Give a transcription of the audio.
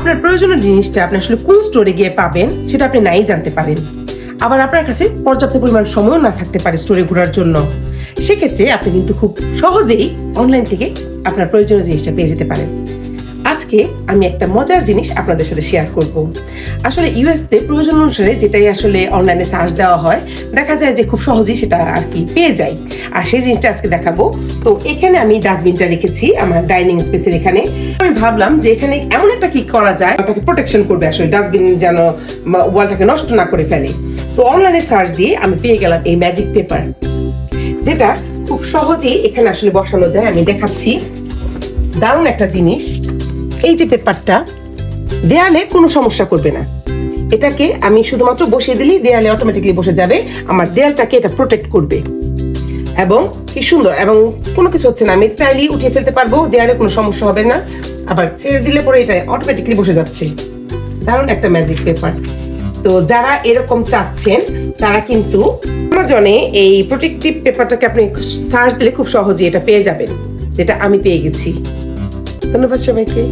আপনার প্রয়োজনীয় জিনিসটা আপনি আসলে কোন স্টোরে গিয়ে পাবেন সেটা আপনি নাই জানতে পারেন। আবার আপনার কাছে পর্যাপ্ত পরিমাণ সময়ও না থাকতে পারে স্টোরে ঘোরার জন্য। সেক্ষেত্রে আপনি কিন্তু খুব সহজেই অনলাইন থেকে আপনার প্রয়োজনীয় জিনিসটা পেয়ে যেতে পারেন। আজকে আমি একটা মজার জিনিস আপনাদের সাথে শেয়ার করব। আসলে ইউএসতে প্রয়োজন অনুসারে যেটাই আসলে অনলাইনে সার্চ দেওয়া হয়, দেখা যায় যে খুব সহজেই সেটা আর কি পেয়ে যায়। আর সেই জিনিসটা আজকে দেখাবো। তো এখানে আমি ডাস্টবিনটা রেখেছি আমার ডাইনিং স্পেসের এখানে। আমি ভাবলাম যে এখানে এমন একটা কি করা যায় ওটাকে প্রোটেকশন করবে, আসলে ডাস্টবিন যেন ওয়ালটাকে নষ্ট না করে ফেলে। তো অনলাইনে সার্চ দিয়ে আমি পেয়ে গেলাম এই ম্যাজিক পেপার, যেটা খুব সহজেই এখানে আসলে বসানো যায়। আমি দেখাচ্ছি, দারুণ একটা জিনিস। এই যে পেপারটা দেয়ালে কোনো সমস্যা করবে না, এটাকে আমি শুধুমাত্র বসিয়ে দিলেই দেয়ালে অটোমেটিকলি বসে যাবে। আমার দেয়ালটাকে এটা প্রোটেক্ট করবে এবং কি সুন্দর, এবং কোনো কিছু হচ্ছে না, আমি চাইলেই উঠিয়ে ফেলতে পারবো, দেয়ালে কোনো সমস্যা হবে না। আবার ছেড়ে দিলে পরে এটা অটোমেটিকলি বসে যাচ্ছে। দারুণ একটা ম্যাজিক পেপার। তো যারা এরকম চাচ্ছেন তারা কিন্তু অ্যামাজনে এই প্রোটেক্টিভ পেপারটাকে আপনি সার্চ দিলে খুব সহজেই এটা পেয়ে যাবেন, যেটা আমি পেয়ে গেছি। ধন্যবাদ সবাইকে।